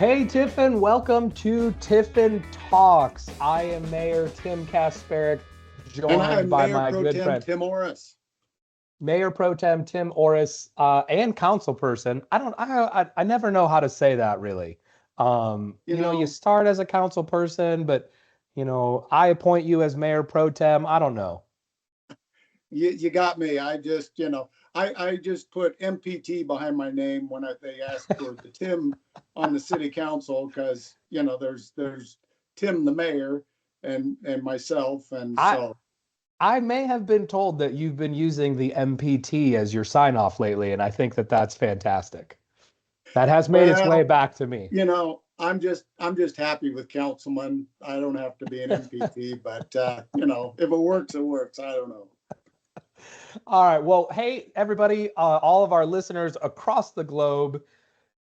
Hey Tiffin, welcome to Tiffin Talks. I am Mayor Tim Kasparek, And joined I'm by Mayor my Pro good Tem friend, Tim Orris. Mayor Pro Tem Tim Orris, and council person. I never know how to say that really. You You know, start as a council person, but I appoint you as Mayor Pro Tem. I don't know. you got me. I just put MPT behind my name when they asked for the Tim on the city council because there's Tim the mayor and myself, and I so I may have been told that you've been using the MPT as your sign off lately, and I think that that's fantastic. That has made its way well, back to me. I'm just happy with councilman. I don't have to be an MPT, but if it works, it works. I don't know. All right. Well, hey, everybody, all of our listeners across the globe,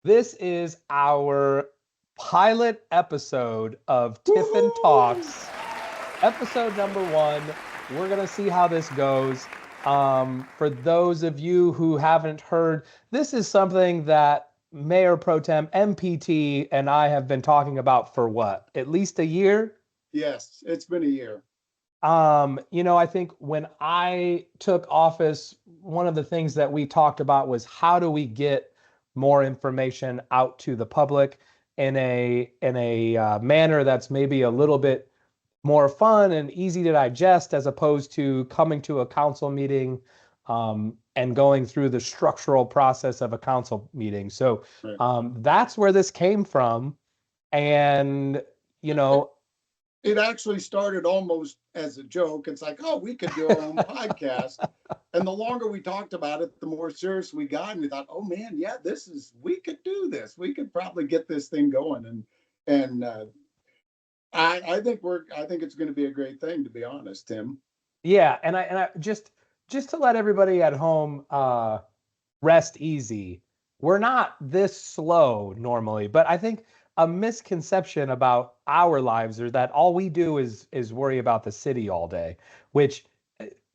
this is our pilot episode of Tiffin Woo-hoo! Talks, episode number 1. We're going to see how this goes. For those of you who haven't heard, this is something that Mayor Pro Tem MPT and I have been talking about for what, at least a year? Yes, it's been a year. I think when I took office, one of the things that we talked about was how do we get more information out to the public in a manner that's maybe a little bit more fun and easy to digest, as opposed to coming to a council meeting and going through the structural process of a council meeting. So Right. that's where this came from, and you know. It actually started almost as a joke. It's like, oh, we could do our own podcast. And the longer we talked about it, the more serious we got. And we thought, oh man, yeah, we could do this. We could probably get this thing going. And I think it's going to be a great thing, to be honest, Tim. Yeah, and I just to let everybody at home rest easy. We're not this slow normally, but I think a misconception about our lives is that all we do is worry about the city all day, which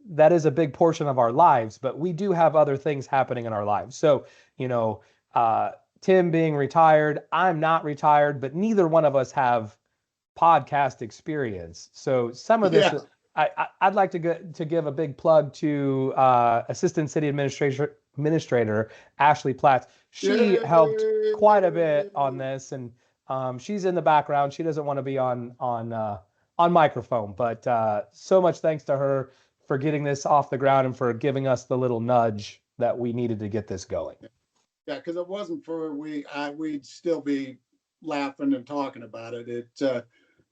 that is a big portion of our lives, but we do have other things happening in our lives. So, you know, uh, Tim being retired, I'm not retired, but neither one of us have podcast experience. So some of this, Yeah. I'd like to give a big plug to Assistant City Administrator Ashley Platz. She helped quite a bit on Yay. this, and she's in the background. She doesn't want to be on microphone, but so much thanks to her for getting this off the ground and for giving us the little nudge that we needed to get this going. Yeah, because it wasn't for we'd still be laughing and talking about it.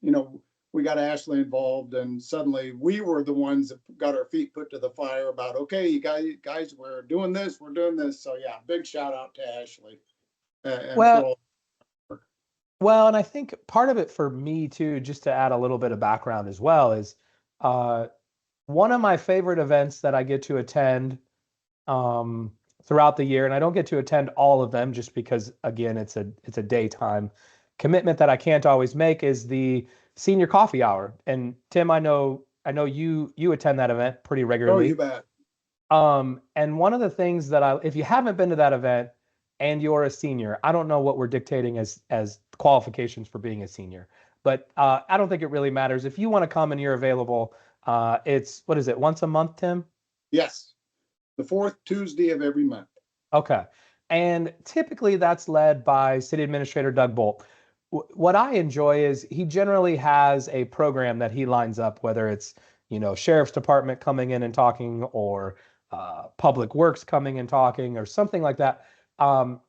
You know, we got Ashley involved, and suddenly we were the ones that got our feet put to the fire about, okay, you guys, we're doing this, we're doing this. So yeah, big shout out to Ashley and for Well, all. Well, and I think part of it for me too, just to add a little bit of background as well, is uh, one of my favorite events that I get to attend throughout the year, and I don't get to attend all of them just because, again, it's a daytime commitment that I can't always make, is the senior coffee hour. And Tim, I know you attend that event pretty Oh, you regularly. bet. And one of the things that if you haven't been to that event and you're a senior, I don't know what we're dictating as qualifications for being a senior, but I don't think it really matters. If you want to come and you're available, it's, what is it, once a month, Tim? Yes, the fourth Tuesday of every month. Okay. And typically that's led by City Administrator Doug Bolt. What I enjoy is he generally has a program that he lines up, whether it's, Sheriff's Department coming in and talking, or Public Works coming and talking, or something like that.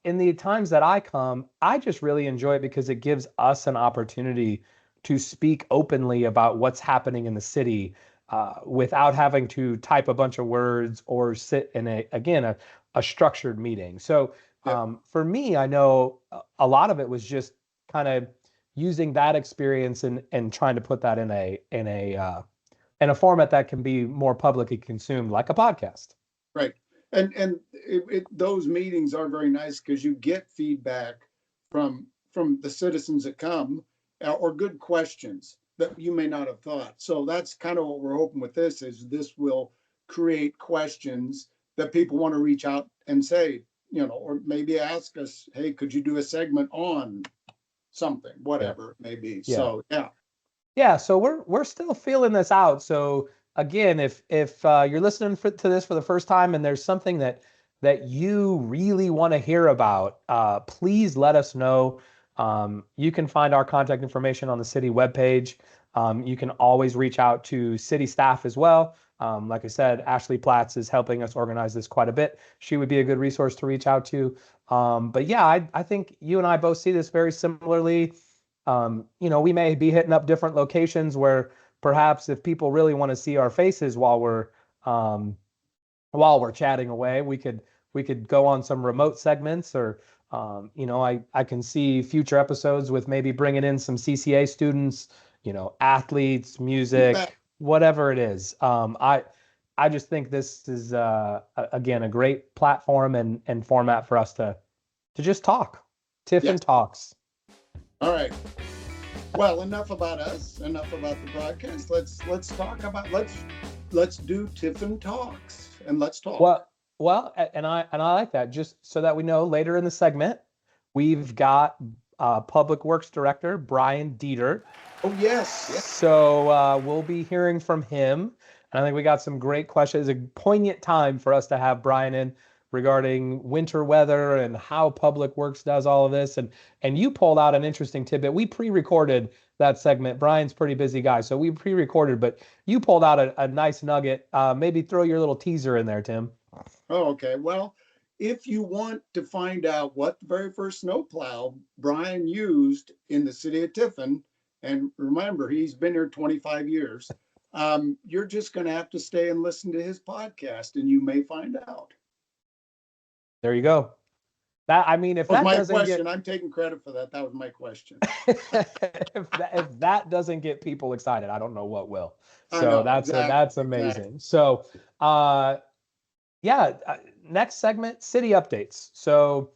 In the times that I come, I just really enjoy it because it gives us an opportunity to speak openly about what's happening in the city, without having to type a bunch of words or sit in a structured meeting. So Yep. for me, I know a lot of it was just kind of using that experience and trying to put that in a format that can be more publicly consumed, like a podcast. Right. And those meetings are very nice because you get feedback from the citizens that come, or good questions that you may not have thought. So that's kind of what we're hoping with this, is this will create questions that people want to reach out and say, or maybe ask us, hey, could you do a segment on? something, Yeah. whatever it may be. Yeah. So yeah. Yeah, so we're still feeling this out. So again, if you're listening to this for the first time and there's something that you really want to hear about, please let us know. You can find our contact information on the city webpage. You can always reach out to city staff as well. Like I said, Ashley Platz is helping us organize this quite a bit. She would be a good resource to reach out to. But yeah, I think you and I both see this very similarly. We may be hitting up different locations where perhaps if people really want to see our faces um, while we're chatting away, we could go on some remote segments or I can see future episodes with maybe bringing in some CCA students, athletes, You bet. music, whatever it is. I just think this is again a great platform and format for us to just talk. Yeah. Tiffin Talks. All right. Well, enough about us. Enough about the broadcast. Let's talk about let's do Tiffin Talks and let's talk. And I like that. Just so that we know, later in the segment, we've got Public Works Director Brian Detert. Oh yes. So we'll be hearing from him, and I think we got some great questions. It's a poignant time for us to have Brian in regarding winter weather and how Public Works does all of this. And you pulled out an interesting tidbit. We pre-recorded that segment. Brian's a pretty busy guy, so we pre-recorded, but you pulled out a nice nugget. Maybe throw your little teaser in there, Tim. Oh, okay. Well, if you want to find out what the very first snowplow Brian used in the city of Tiffin, and remember, he's been here 25 years, you're just going to have to stay and listen to his podcast, and you may find out. There you go. If That was that my doesn't question. get I'm taking credit for that. That was my question. if that doesn't get people excited, I don't know what will. I So know, that's exactly, that's amazing. So yeah, next segment, city updates. So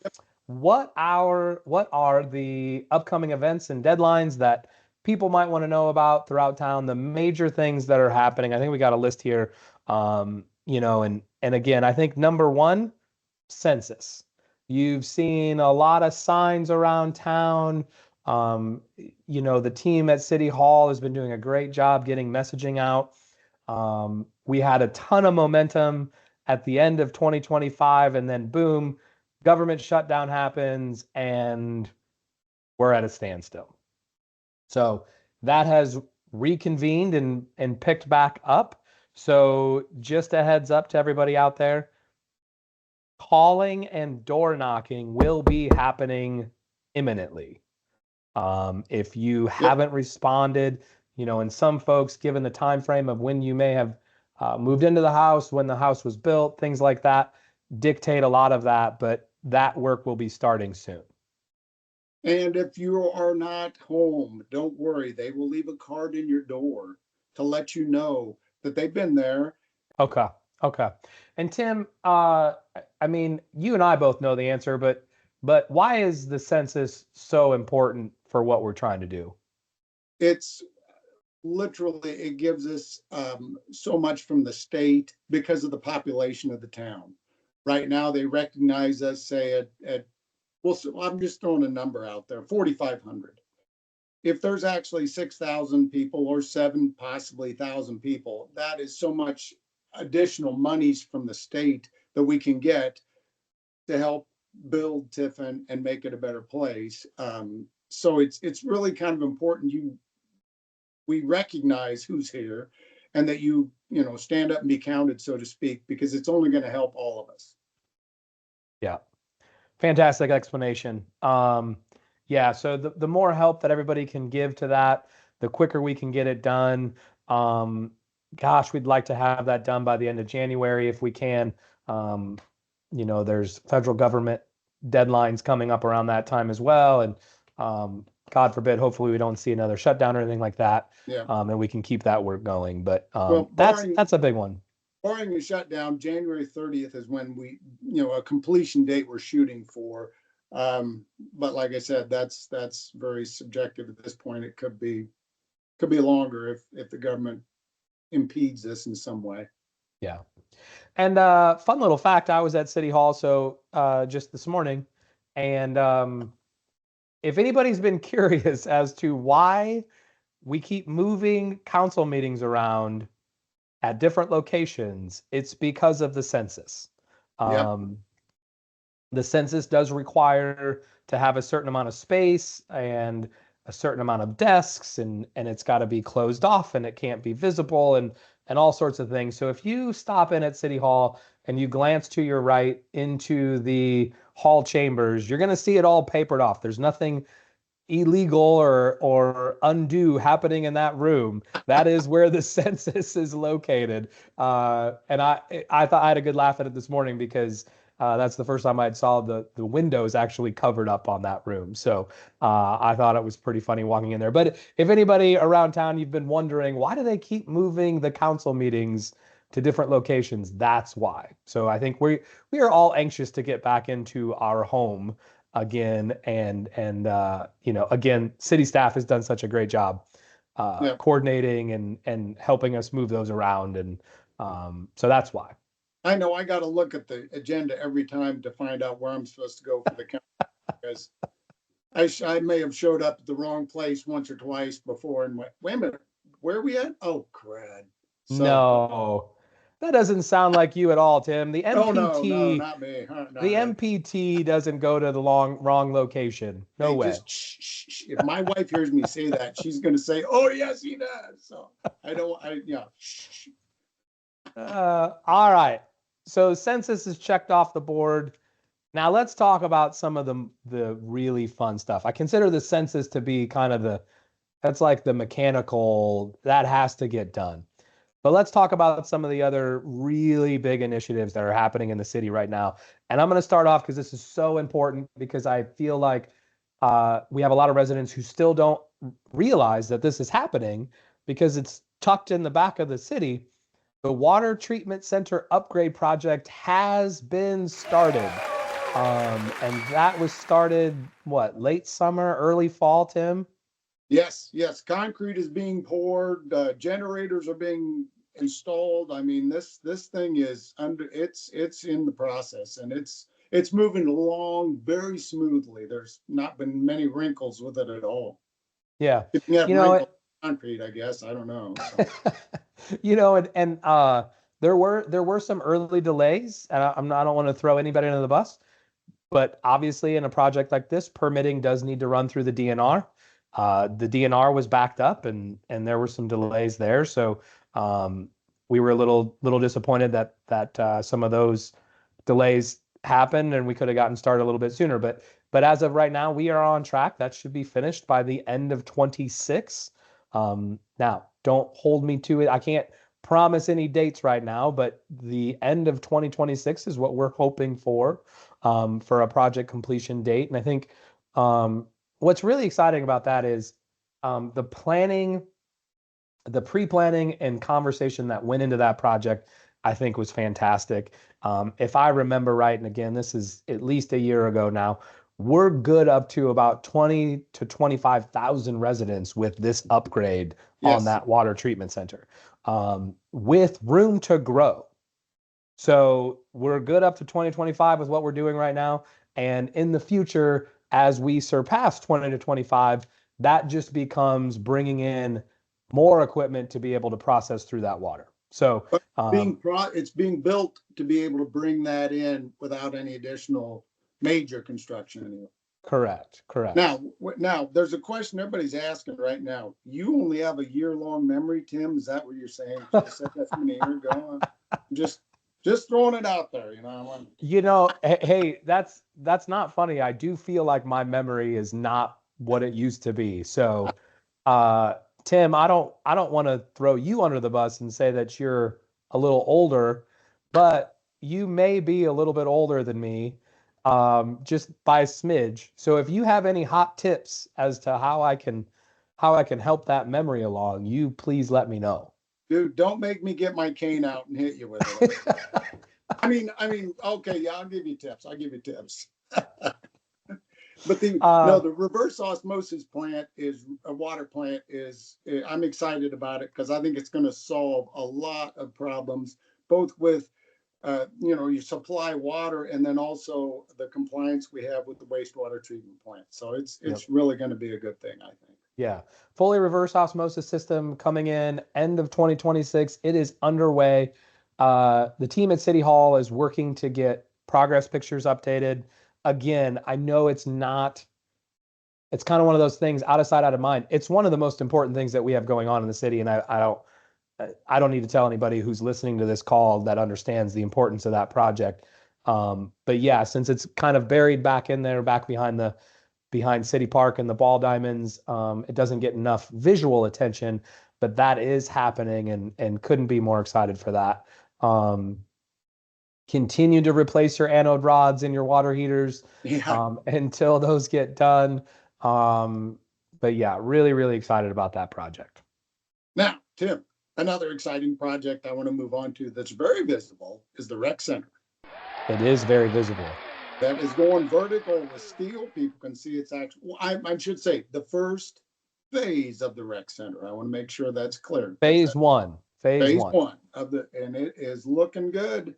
what are the upcoming events and deadlines that people might want to know about throughout town? The major things that are happening. I think we got a list here. And again, I think number one, census. You've seen a lot of signs around town. The team at City Hall has been doing a great job getting messaging out. We had a ton of momentum at the end of 2025, and then boom, government shutdown happens, and we're at a standstill. So that has reconvened and picked back up. So just a heads up to everybody out there, calling and door knocking will be happening imminently. If you haven't responded, and some folks, given the time frame of when you may have moved into the house, when the house was built, things like that, dictate a lot of that, but that work will be starting soon. And if you are not home, don't worry. They will leave a card in your door to let you know that they've been there. Okay. Okay. And Tim, you and I both know the answer, but why is the census so important for what we're trying to do? It's literally, it gives us so much from the state because of the population of the town. Right now, they recognize us, say, well, so I'm just throwing a number out there, 4,500. If there's actually 6,000 people or possibly 1,000 people, that is so much additional monies from the state that we can get to help build Tiffin and make it a better place. So it's really kind of important we recognize who's here and that you stand up and be counted, so to speak, because it's only going to help all of us. Yeah. Fantastic explanation. Yeah, so the more help that everybody can give to that, the quicker we can get it done. Gosh, we'd like to have that done by the end of January if we can. There's federal government deadlines coming up around that time as well. And God forbid, hopefully we don't see another shutdown or anything like that. Yeah. And we can keep that work going. But Well, that's a big one. Barring a shutdown, January 30th is when we, a completion date we're shooting for. But like I said, that's very subjective at this point. It could be longer if the government impedes this in some way. Yeah. And fun little fact, I was at City Hall just this morning, and if anybody's been curious as to why we keep moving council meetings around at different locations, it's because of the census. Yep. The census does require to have a certain amount of space and a certain amount of desks, and it's got to be closed off and it can't be visible and all sorts of things. So if you stop in at City Hall and you glance to your right into the hall chambers, you're going to see it all papered off. There's nothing illegal or undue happening in that room. That is where the census is located. And I thought I had a good laugh at it this morning because that's the first time I saw the windows actually covered up on that room. So I thought it was pretty funny walking in there. But if anybody around town, you've been wondering, why do they keep moving the council meetings to different locations? That's why. So I think we are all anxious to get back into our home again, and again, city staff has done such a great job Yep. coordinating and helping us move those around, and so that's why. I know I got to look at the agenda every time to find out where I'm supposed to go for the council, because I may have showed up at the wrong place once or twice before and wait a minute, where are we at? Oh, crud. So, No, that doesn't sound like you at all, Tim. The oh, no, MPT, not me. Huh? the No. MPT doesn't go to the wrong location. No Hey, way. just shh, shh, shh. If my wife hears me say that, she's going to say, oh, yes, he does. So shh. All right. So census is checked off the board. Now let's talk about some of the really fun stuff. I consider the census to be kind of that's like the mechanical that has to get done. But let's talk about some of the other really big initiatives that are happening in the city right now. And I'm going to start off because this is so important, because I feel like we have a lot of residents who still don't realize that this is happening because it's tucked in the back of the city. The water treatment center upgrade project has been started. And that was started, what, late summer, early fall, Tim? Yes. Concrete is being poured. Generators are being installed. I mean, this thing is it's in the process, and it's moving along very smoothly. There's not been many wrinkles with it at all. Yeah. If you have You know, wrinkles in concrete, I guess. I don't know. So. and there were some early delays, and I don't want to throw anybody under the bus, but obviously in a project like this, permitting does need to run through the DNR. The DNR was backed up, and there were some delays there. So we were a little disappointed that some of those delays happened, and we could have gotten started a little bit sooner. But as of right now, we are on track. That should be finished by the end of 26. Now, don't hold me to it. I can't promise any dates right now, but the end of 2026 is what we're hoping for a project completion date. And I think what's really exciting about that is the planning, the pre-planning and conversation that went into that project, I think was fantastic. If I remember right, and again, this is at least a year ago now, we're good up to about 20 to 25,000 residents with this upgrade on Yes. that water treatment center, with room to grow. So we're good up to 2025 with what we're doing right now. And in the future, as we surpass 20 to 25, that just becomes bringing in more equipment to be able to process through that water. So It's being built to be able to bring that in without any additional major construction anyway. Correct. Now there's a question everybody's asking right now. You only have a year-long memory, Tim. Is that what you're saying? You said that from a year ago. Just throwing it out there, Hey, that's not funny. I do feel like my memory is not what it used to be. So, Tim, I don't want to throw you under the bus and say that you're a little older, but you may be a little bit older than me, just by a smidge. So if you have any hot tips as to how I can help that memory along, you please let me know. Dude, don't make me get my cane out and hit you with it. I mean, okay, yeah, I'll give you tips. But the reverse osmosis plant is a water plant I'm excited about it because I think it's going to solve a lot of problems, both with you supply water, and then also the compliance we have with the wastewater treatment plant. So it's Yep. really going to be a good thing, I think. Yeah. Fully reverse osmosis system coming in end of 2026. It is underway. The team at City Hall is working to get progress pictures updated. Again, I know it's not, it's kind of one of those things out of sight, out of mind. It's one of the most important things that we have going on in the city. And I don't need to tell anybody who's listening to this call that understands the importance of that project. But yeah, since it's kind of buried back in there, back behind City Park and the ball diamonds, it doesn't get enough visual attention, but that is happening, and couldn't be more excited for that. Continue to replace your anode rods in your water heaters until those get done. But yeah, really, really excited about that project. Now, Tim, another exciting project I want to move on to that's very visible is the rec center. It is very visible. That is going vertical with steel. People can see it's actually, well, I should say, the first phase of the rec center. I want to make sure that's clear. Phase one. Phase one of and it is looking good.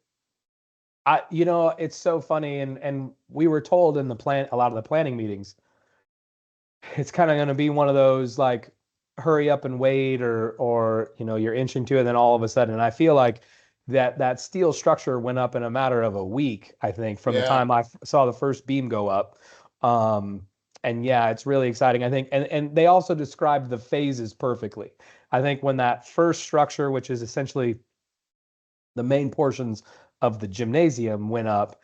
It's so funny, and we were told in a lot of the planning meetings, it's kind of going to be one of those like hurry up and wait, or you're inching to it, and then all of a sudden, and I feel like that steel structure went up in a matter of a week, I think, from the time I saw the first beam go up. And yeah, it's really exciting, I think. And they also described the phases perfectly. I think when that first structure, which is essentially the main portions of the gymnasium, went up,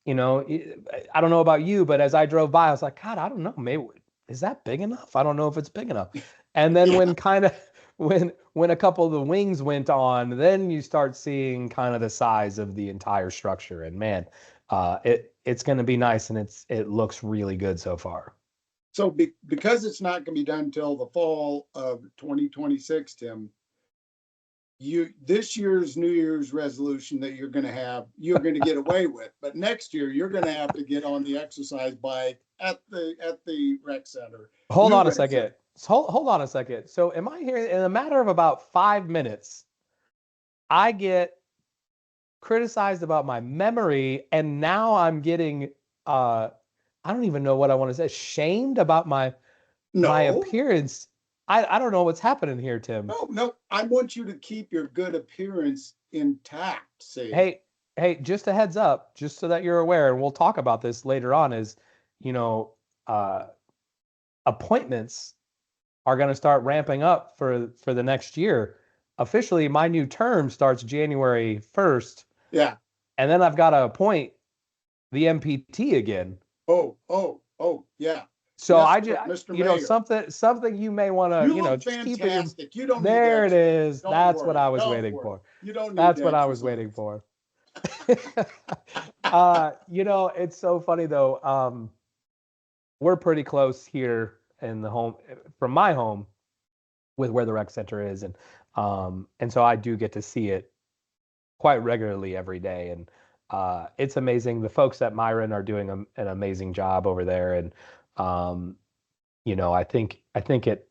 I don't know about you, but as I drove by, I was like, God, I don't know, maybe, is that big enough? I don't know if it's big enough. And then when a couple of the wings went on, then you start seeing kind of the size of the entire structure. And man, it's going to be nice, and it looks really good so far. So because it's not going to be done until the fall of 2026, Tim, this year's New Year's resolution that you're going to get away with, but next year you're going to have to get on the exercise bike at the rec center. Hold on a second. Hold on a second. So am I hearing, in a matter of about 5 minutes, I get criticized about my memory, and now I'm getting I don't even know what I want to say, shamed about my appearance. I don't know what's happening here, Tim. No. I want you to keep your good appearance intact. See. Hey, just a heads up, just so that you're aware, and we'll talk about this later on, is, appointments are going to start ramping up for the next year. Officially, my new term starts January 1st. Yeah. And then I've got to appoint the MPT again. Oh, yeah. So yes, I just, something you may want to, just fantastic. keep it. You don't. There it is. That's what I was waiting for. You don't. That's what I was waiting for. It's so funny though. We're pretty close here in the home, from my home, with where the rec center is, and so I do get to see it quite regularly every day, and it's amazing. The folks at Myron are doing an amazing job over there, and I think it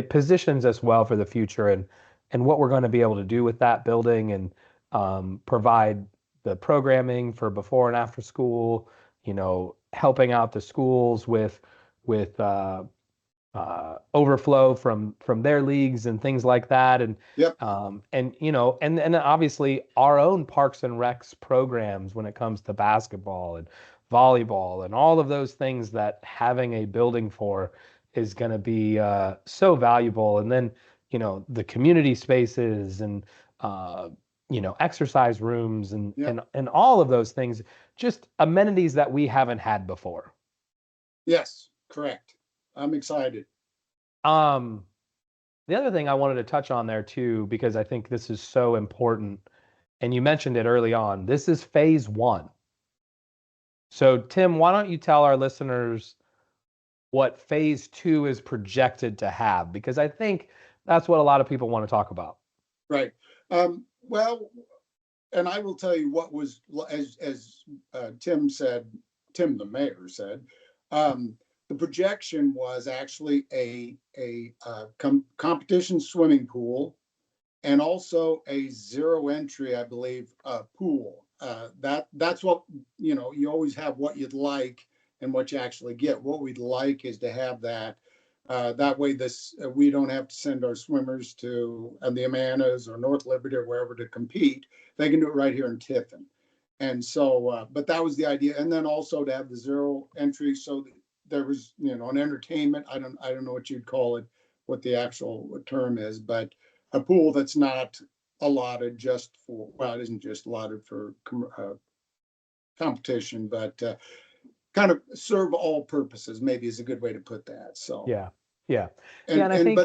positions us well for the future, and what we're going to be able to do with that building, and provide the programming for before and after school, helping out the schools with overflow from their leagues and things like that, and and obviously our own Parks and Recs programs when it comes to basketball and volleyball and all of those things that having a building for is going to be so valuable. And then the community spaces, and exercise rooms, and all of those things, just amenities that we haven't had before. Yes, correct. I'm excited. The other thing I wanted to touch on there too, because I think this is so important, and you mentioned it early on, this is phase one. So Tim, why don't you tell our listeners what phase two is projected to have? Because I think that's what a lot of people want to talk about. Right. Well, and I will tell you what was, as Tim the mayor said, the projection was actually a competition swimming pool, and also a zero entry, I believe, pool. that's what, you always have what you'd like and what you actually get. What we'd like is to have that. That way, we don't have to send our swimmers to the Amanas or North Liberty or wherever to compete. They can do it right here in Tiffin. And so, but that was the idea. And then also to have the zero entry, so there was, an entertainment. I don't know what you'd call it, what the actual term is, but a pool that's not allotted just for, well, it isn't just allotted for competition, but kind of serve all purposes, maybe is a good way to put that. So, Yeah. Yeah. Yeah. and, And I and, think,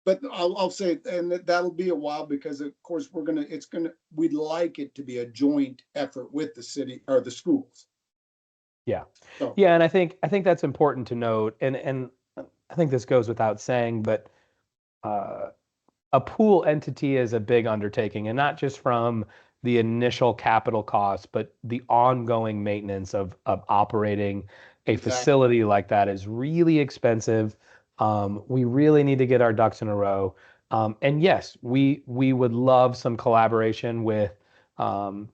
but I'll say, and that'll be a while because of course we'd like it to be a joint effort with the city or the schools. yeah. So, Yeah. And I think that's important to note. And I think this goes without saying, but uh, a pool entity is a big undertaking, and not just from the initial capital cost, but the ongoing maintenance of operating a exactly. facility like that is really expensive. We really need to get our ducks in a row. And yes, we would love some collaboration with um,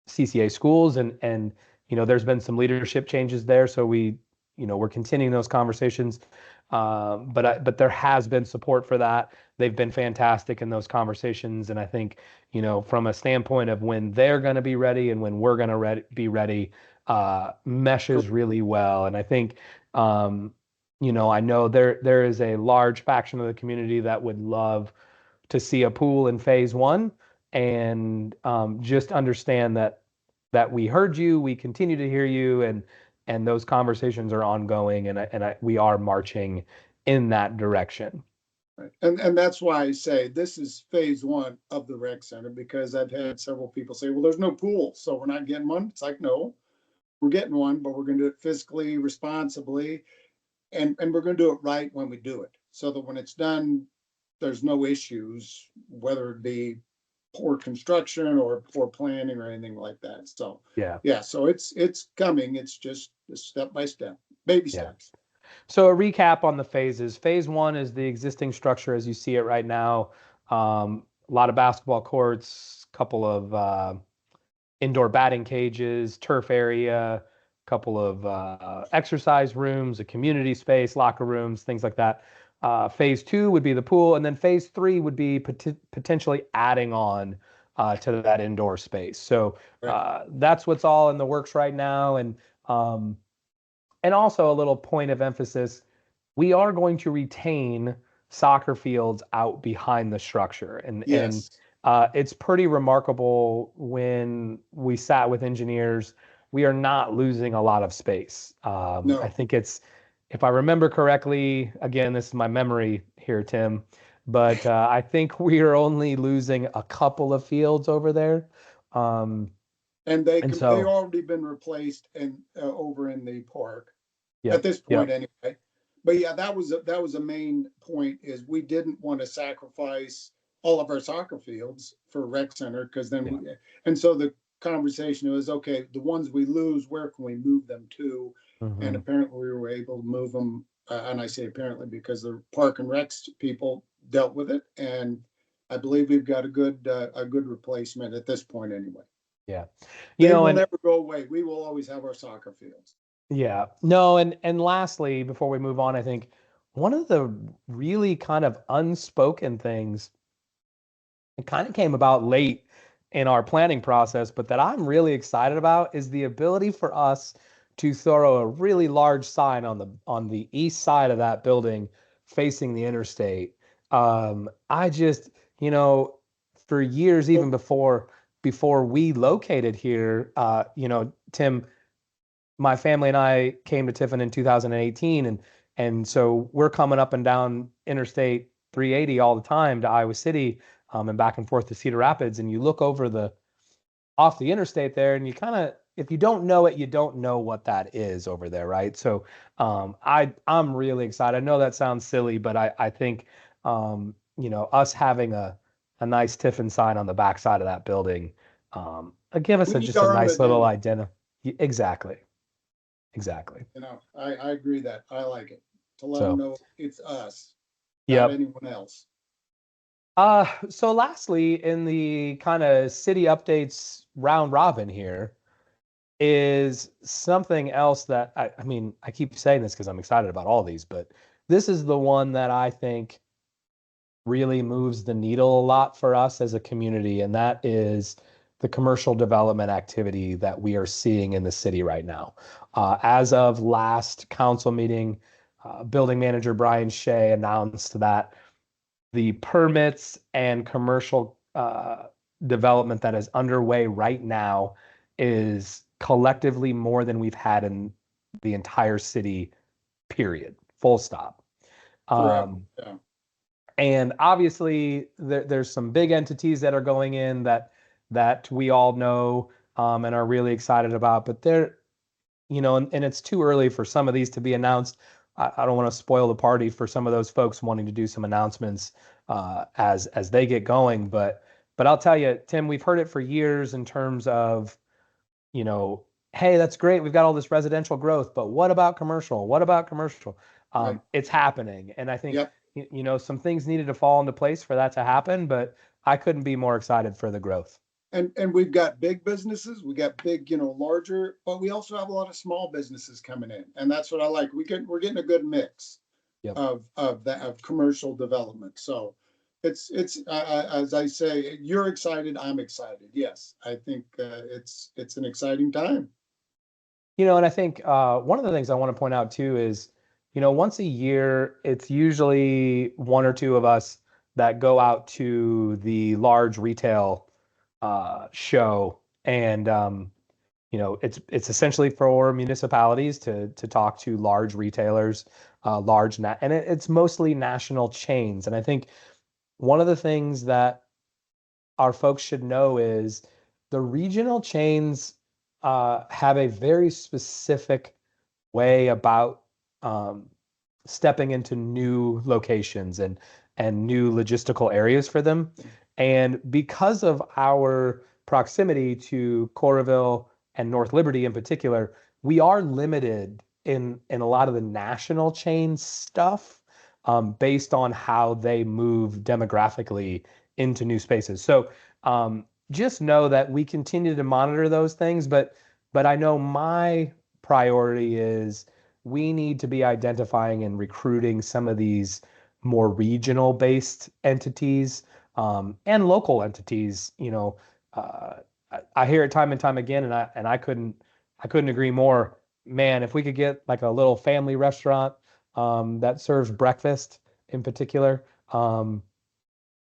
CCA schools, and there's been some leadership changes there, so we're continuing those conversations. But there has been support for that. They've been fantastic in those conversations, and I think from a standpoint of when they're going to be ready and when we're going to be ready, meshes really well. And I think I know there is a large faction of the community that would love to see a pool in phase one, and just understand that we heard you, we continue to hear you, and those conversations are ongoing, and we are marching in that direction. Right. And that's why I say this is phase one of the rec center, because I've had several people say, well, there's no pool, so we're not getting one. It's like, no, we're getting one, but we're going to do it fiscally, responsibly, and we're going to do it right when we do it, so that when it's done, there's no issues, whether it be poor construction or poor planning or anything like that. So Yeah, yeah, so it's coming. It's just step by step, baby yeah. steps. So a recap on the phases. Phase one is the existing structure as you see it right now. A lot of basketball courts, couple of indoor batting cages, turf area, couple of exercise rooms, a community space, locker rooms, things like that. Phase two would be the pool, and then phase three would be potentially adding on to that indoor space. So Right. that's what's all in the works right now, um, and also a little point of emphasis: we are going to retain soccer fields out behind the structure, and Yes. it's pretty remarkable when we sat with engineers. We are not losing a lot of space. I No. think if I remember correctly, again, this is my memory here, Tim, but I think we are only losing a couple of fields over there. Um, And and they so, already been replaced and over in the park at yep, this point yep, anyway. But yeah, that was a main point, is we didn't want to sacrifice all of our soccer fields for rec center, because then yeah, and so the conversation was, okay, the ones we lose, where can we move them to? And hmm apparently we were able to move them, and I say apparently because the park and recs people dealt with it, and I believe we've got a good replacement at this point anyway. yeah. They will And never go away. We will always have our soccer fields. yeah. No, and lastly, before we move on, I think one of the really kind of unspoken things, it kind of came about late in our planning process, but that I'm really excited about, is the ability for us to throw a really large sign on the east side of that building facing the interstate. I just, for years, Oh, even before we located here, Tim, my family and I came to Tiffin in 2018, and so we're coming up and down Interstate 380 all the time to Iowa City, and back and forth to Cedar Rapids. And you look over the off the interstate there, and you kind of, if you don't know it, you don't know what that is over there, right? So I'm really excited. I know that sounds silly, but I think us having a nice Tiffin sign on the back side of that building, give us we need just a our own nice little identity. identity. Exactly. Exactly. I agree that I like it, to let them So, know it's us, not yep. anyone else. So lastly, in the kind of city updates round robin here is something else that I mean, I keep saying this because I'm excited about all these, but this is the one that I think really moves the needle a lot for us as a community, and that is the commercial development activity that we are seeing in the city right now. As of last council meeting, building manager Brian Shea announced that the permits and commercial development that is underway right now is collectively more than we've had in the entire city, period, full stop. Forever. Um, Yeah. and obviously, there's some big entities that are going in that we all know and are really excited about. But they're, and it's too early for some of these to be announced. I don't want to spoil the party for some of those folks wanting to do some announcements as they get going. But I'll tell you, Tim, we've heard it for years in terms of, you know, hey, that's great. We've got all this residential growth, but what about commercial? What about commercial? Right. It's happening. And I think, Yep. some things needed to fall into place for that to happen, but I couldn't be more excited for the growth. And we've got big businesses, we got big, larger, but we also have a lot of small businesses coming in, and that's what I like. We're getting a good mix Yep. of commercial development. So it's as I say, you're excited, I'm excited. Yes, I think it's an exciting time. And I think one of the things I want to point out too is, once a year, it's usually one or two of us that go out to the large retail show, and it's essentially for municipalities to talk to large retailers, and it's mostly national chains. And I think one of the things that our folks should know is the regional chains have a very specific way about um, stepping into new locations and new logistical areas for them. And because of our proximity to Coralville and North Liberty in particular, we are limited in a lot of the national chain stuff based on how they move demographically into new spaces. So just know that we continue to monitor those things, but I know my priority is we need to be identifying and recruiting some of these more regional based entities and local entities. I hear it time and time again, and I couldn't agree more. Man, if we could get like a little family restaurant that serves breakfast in particular, I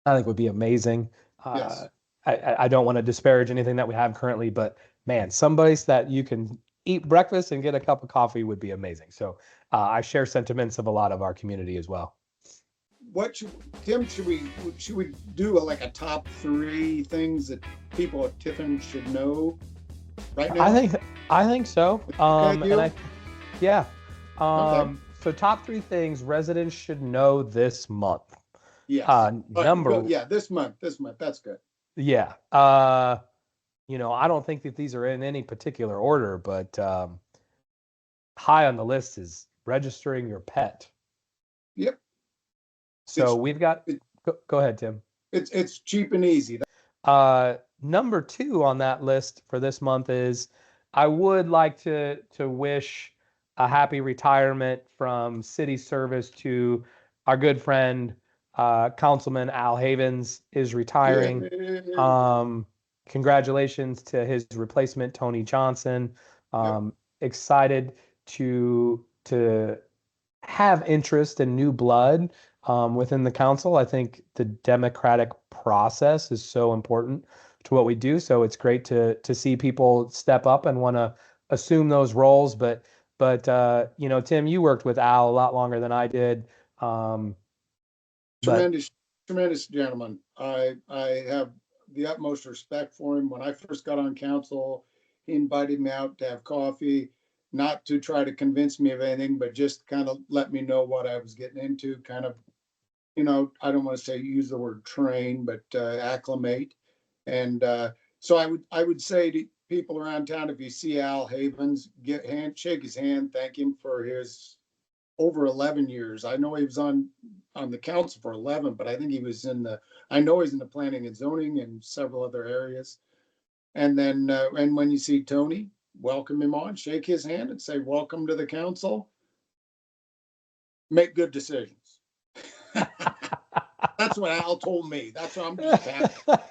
think would be amazing. Uh, Yes. I don't want to disparage anything that we have currently, but man, someplace that you can eat breakfast and get a cup of coffee would be amazing. So I share sentiments of a lot of our community as well. What should Tim? Should we do like a top three things that people at Tiffin should know right I now? think I think so. Okay, And deal. yeah. Okay. So top three things residents should know this month. Yes. All right. Go. Number Yeah. This month. This month. That's good. Yeah. I don't think that these are in any particular order, but high on the list is registering your pet. Yep. So It's we've got, it, go ahead, Tim. it's cheap and easy. Number two on that list for this month is I would like to wish a happy retirement from city service to our good friend, Councilman Al Havens is retiring. Yay. Um, Congratulations to his replacement, Tony Johnson. Yep. Excited to have interest in new blood within the council. I think the democratic process is so important to what we do. So it's great to see people step up and want to assume those roles. But Tim, you worked with Al a lot longer than I did. Um, but Tremendous, tremendous gentleman. I have the utmost respect for him. When I first got on council, he invited me out to have coffee, not to try to convince me of anything, but just kind of let me know what I was getting into. Kind of, I don't want to say use the word train, but acclimate. And so I would say to people around town, if you see Al Havens, shake his hand, thank him for his over 11 years. I know he was on the council for 11, but I think he was I know he's in the planning and zoning and several other areas. And then, and when you see Tony, welcome him on, shake his hand and say, welcome to the council. Make good decisions. That's what Al told me. That's what I'm just happy.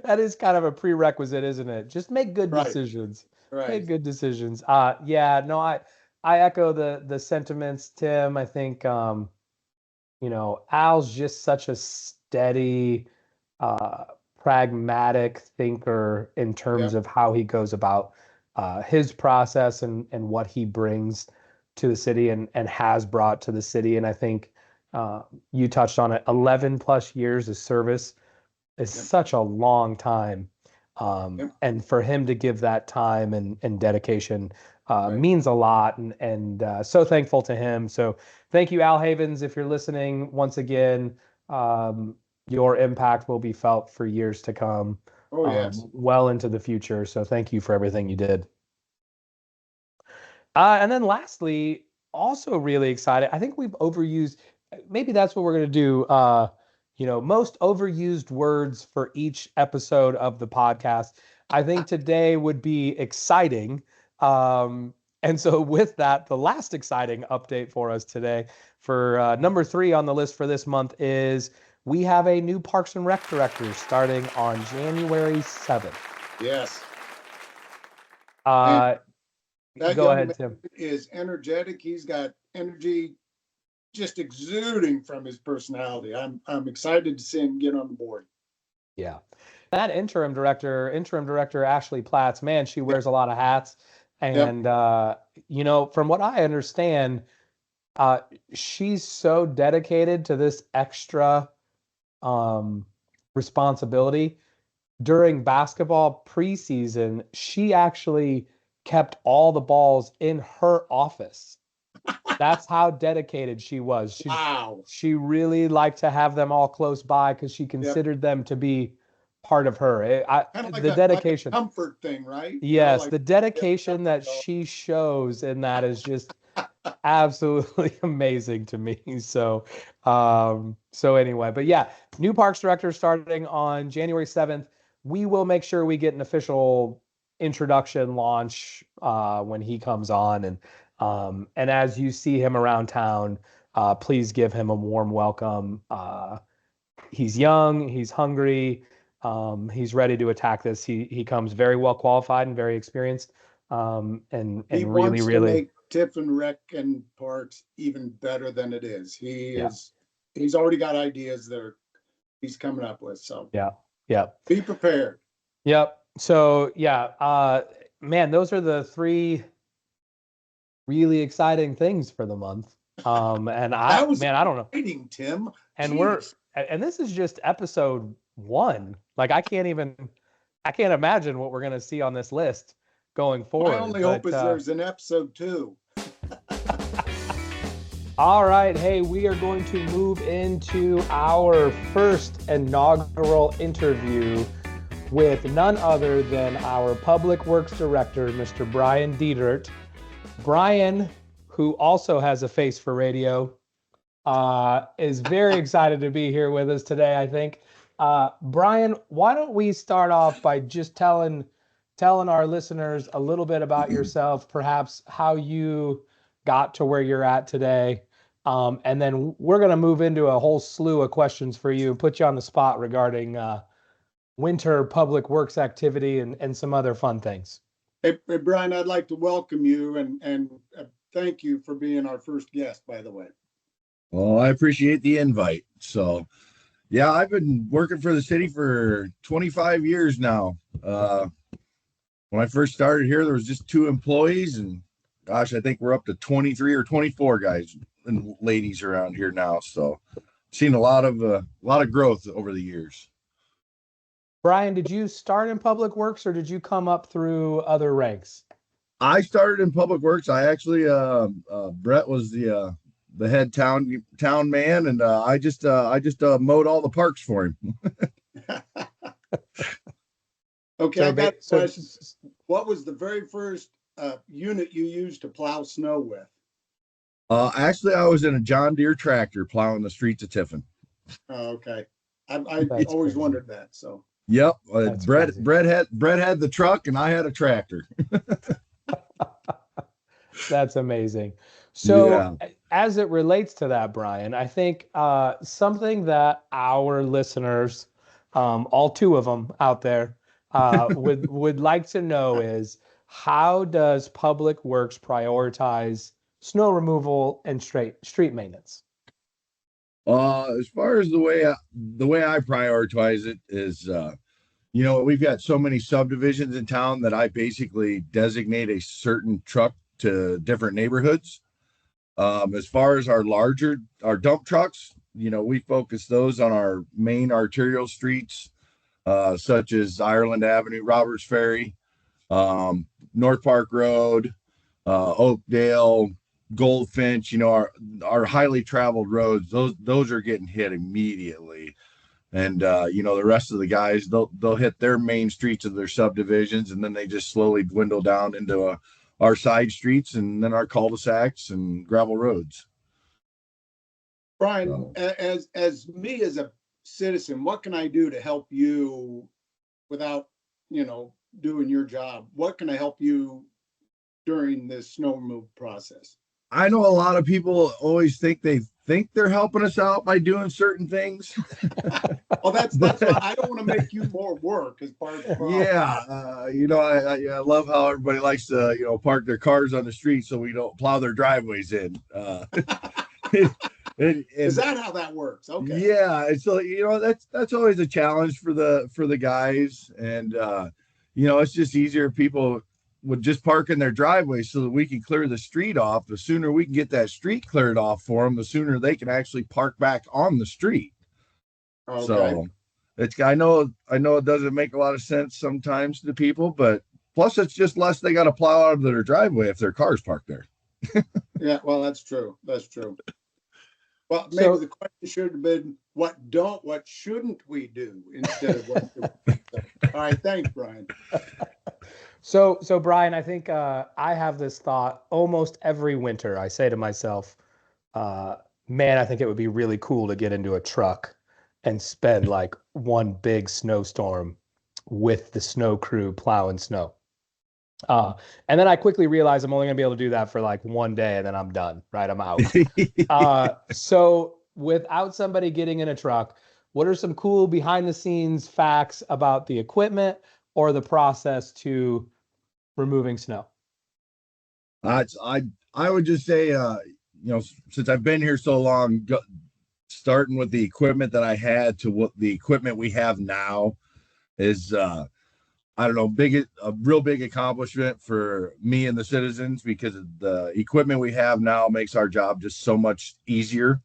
That is kind of a prerequisite, isn't it? Just make good Right. decisions. Right. Make good decisions. Yeah, no, I echo the sentiments, Tim. I think Al's just such a steady, pragmatic thinker in terms Yeah. of how he goes about his process and what he brings to the city and has brought to the city. And I think you touched on it, 11 plus years of service is Yep. such a long time. Yep. And for him to give that time and dedication Right. means a lot. And so thankful to him. So thank you, Al Havens. If you're listening, once again, your impact will be felt for years to come, Oh, yes. well into the future. So thank you for everything you did. And then lastly, also really excited. I think we've overused, maybe that's what we're going to do. Most overused words for each episode of the podcast. I think today would be exciting. And so with that, the last exciting update for us today for number 3 on the list for this month is we have a new Parks and Rec director starting on January 7th. Yes. That Go ahead, Tim. Is energetic. He's got energy just exuding from his personality. I'm excited to see him get on board. Yeah. That interim director, Ashley Platz, man, she wears a lot of hats. And, from what I understand, she's so dedicated to this extra responsibility. During basketball preseason, she actually kept all the balls in her office. That's how dedicated she was. Wow. She really liked to have them all close by because she considered them to be part of her. The dedication, like a comfort thing, right? Yes, the dedication that she shows in that is just absolutely amazing to me. So anyway, but yeah, new parks director starting on January 7th. We will make sure we get an official introduction launch when he comes on, and as you see him around town, please give him a warm welcome. He's young, he's hungry, he's ready to attack this. He comes very well qualified and very experienced, and he really wants really to make Tiffin Rec and Parks even better than it is. He's already got ideas that he's coming up with. So yeah, be prepared. Yep. So man, those are the 3 really exciting things for the month. And I don't know. Exciting, Tim. And and this is just episode 1. Like I can't imagine what we're going to see on this list going forward. My only hope is there's an episode 2. All right. Hey, we are going to move into our first inaugural interview with none other than our Public Works Director, Mr. Brian Detert. Brian, who also has a face for radio, is very excited to be here with us today, I think. Brian, why don't we start off by just telling our listeners a little bit about yourself, perhaps how you got to where you're at today. And then we're going to move into a whole slew of questions for you, put you on the spot regarding winter public works activity and some other fun things. Hey, Brian, I'd like to welcome you and thank you for being our first guest, by the way. Well, I appreciate the invite. So, yeah, I've been working for the city for 25 years now. When I first started here, there was just 2 employees, and gosh, I think we're up to 23 or 24 guys and ladies around here now. So, seen a lot of growth over the years. Brian, did you start in public works or did you come up through other ranks? I started in public works. I actually, Brett was the head town man, and I just mowed all the parks for him. Okay, I got questions. What was the very first unit you used to plow snow with? Actually, I was in a John Deere tractor plowing the streets of Tiffin. Oh, okay. I That's always crazy. wondered that. So Yep. That's Brett, crazy. Brett had the truck and I had a tractor. That's amazing. So, Yeah. as it relates to that, Brian, I think something that our listeners, all two of them out there, would like to know is how does Public Works prioritize snow removal and street maintenance? As far as the way I prioritize it is, you know, we've got so many subdivisions in town that I basically designate a certain truck to different neighborhoods. As far as our dump trucks, you know, we focus those on our main arterial streets, such as Ireland Avenue, Roberts Ferry, North Park Road, Oakdale, Goldfinch. You know, our highly traveled roads. Those are getting hit immediately, and you know, the rest of the guys they'll hit their main streets of their subdivisions, and then they just slowly dwindle down into our side streets and then our cul-de-sacs and gravel roads. Brian, So as me as a citizen, what can I do to help you without, doing your job? What can I help you during this snow removal process? I know a lot of people always think they're helping us out by doing certain things. Well, that's But why I don't want to make you more work as part of the problem. yeah, you know, I love how everybody likes to, you know, park their cars on the street so we don't plow their driveways in. Is that how that works? Okay. Yeah, and so you know that's always a challenge for the guys, and you know, it's just easier if people would just park in their driveway so that we can clear the street off. The sooner we can get that street cleared off for them, the sooner they can actually park back on the street. Okay. So it's I know it doesn't make a lot of sense sometimes to people, but plus it's just less they got to plow out of their driveway if their car's parked there. Yeah, well, that's true. That's true. Well, maybe So, the question should have been what shouldn't we do instead of what do we? All right, thanks, Brian. so Brian, I think I have this thought almost every winter. I say to myself, uh, man, I think it would be really cool to get into a truck and spend like one big snowstorm with the snow crew plowing snow. Uh, and then I quickly realized I'm only gonna be able to do that for like one day and then I'm done, right? I'm out. So without somebody getting in a truck, what are some cool behind the scenes facts about the equipment or the process to removing snow? I I would just say, you know, since I've been here so long, starting with the equipment that I had to what the equipment we have now is, I don't know, a real big accomplishment for me and the citizens because the equipment we have now makes our job just so much easier.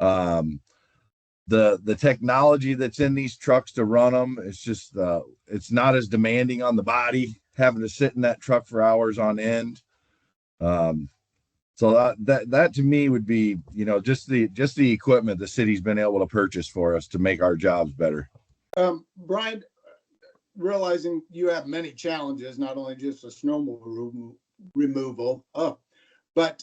Um, the technology that's in these trucks to run them, it's just it's not as demanding on the body having to sit in that truck for hours on end. Um, so that to me would be, you know, just the equipment the city's been able to purchase for us to make our jobs better. Brian, realizing you have many challenges, not only just the removal, but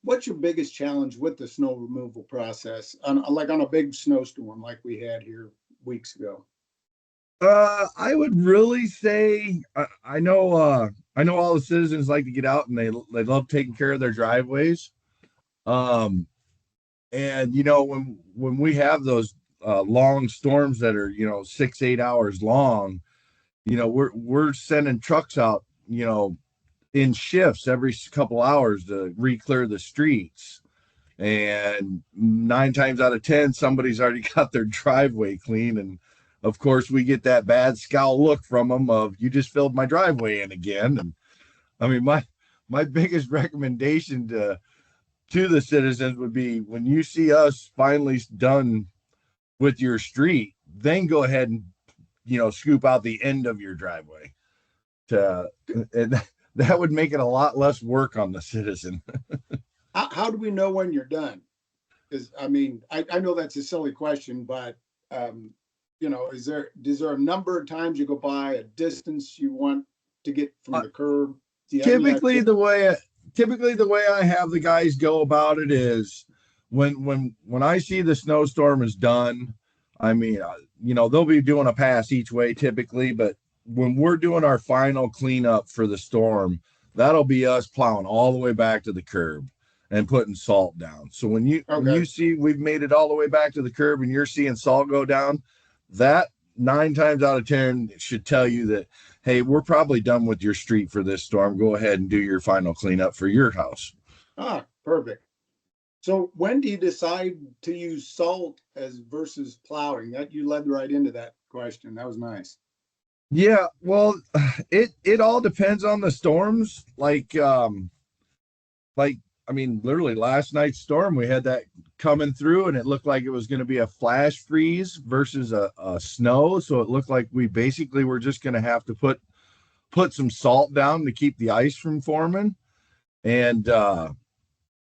what's your biggest challenge with the snow removal process, like on a big snowstorm like we had here weeks ago? I would really say I know all the citizens like to get out and they love taking care of their driveways. Um, and you know when we have those long storms that are, you know, 6 8 hours long, you know, we're sending trucks out, you know, in shifts every couple hours to re-clear the streets. And 9 times out of 10, somebody's already got their driveway clean. And of course, we get that bad scowl look from them of you just filled my driveway in again. And I mean, my biggest recommendation to the citizens would be when you see us finally done with your street, then go ahead and, you know, scoop out the end of your driveway to and that would make it a lot less work on the citizen. How do we know when you're done? Because I mean, I know that's a silly question, but is there a number of times you go by, a distance you want to get from the curb? Do you have any Typically idea? typically the way I have the guys go about it is when I see the snowstorm is done, I mean, they'll be doing a pass each way typically, but when we're doing our final cleanup for the storm, that'll be us plowing all the way back to the curb and putting salt down. So when you see we've made it all the way back to the curb and you're seeing salt go down, that 9 times out of 10 should tell you that, hey, we're probably done with your street for this storm. Go ahead and do your final cleanup for your house. Perfect. So when do you decide to use salt as versus plowing? That you led right into that question. That was nice. Yeah, well, it all depends on the storms. I mean, literally last night's storm, we had that coming through and it looked like it was going to be a flash freeze versus a snow. So it looked like we basically were just going to have to put some salt down to keep the ice from forming. And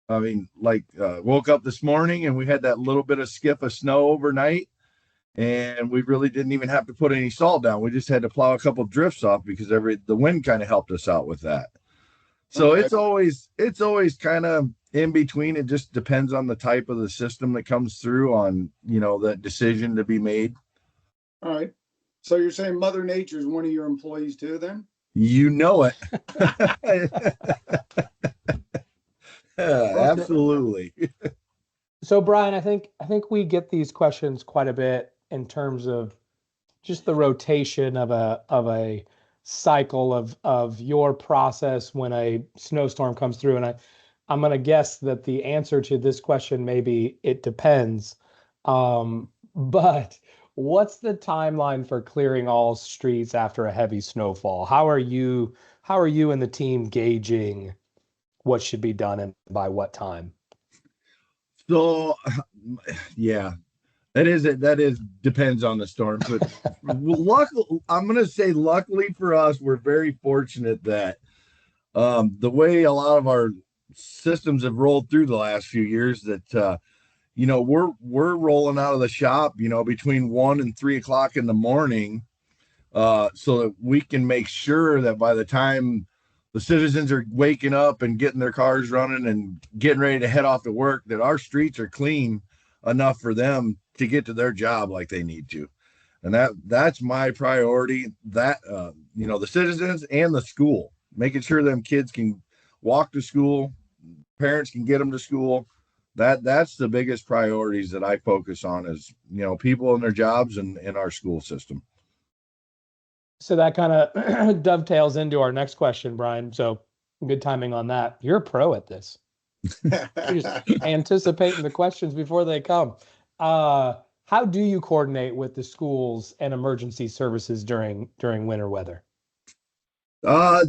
woke up this morning and we had that little bit of skiff of snow overnight. And we really didn't even have to put any salt down. We just had to plow a couple of drifts off because the wind kind of helped us out with that. So it's always kind of in between. It just depends on the type of the system that comes through on, that decision to be made. All right. So you're saying Mother Nature is one of your employees too, then? You know it. Absolutely. So Brian, I think we get these questions quite a bit in terms of just the rotation of a cycle of your process when a snowstorm comes through. And I'm going to guess that the answer to this question maybe it depends. But what's the timeline for clearing all streets after a heavy snowfall? How are you and the team gauging what should be done and by what time? So, yeah, that is depends on the storm. But I'm going to say luckily for us, we're very fortunate that the way a lot of our systems have rolled through the last few years that, we're rolling out of the shop, between 1 and 3 o'clock in the morning so that we can make sure that by the time the citizens are waking up and getting their cars running and getting ready to head off to work, that our streets are clean enough for them to get to their job like they need to. And that's my priority, that, the citizens and the school, making sure them kids can walk to school, parents can get them to school. That's the biggest priorities that I focus on is, people and their jobs and our school system. So that kind of dovetails into our next question, Brian. So good timing on that. You're a pro at this. You're just anticipating the questions before they come. How do you coordinate with the schools and emergency services during winter weather? I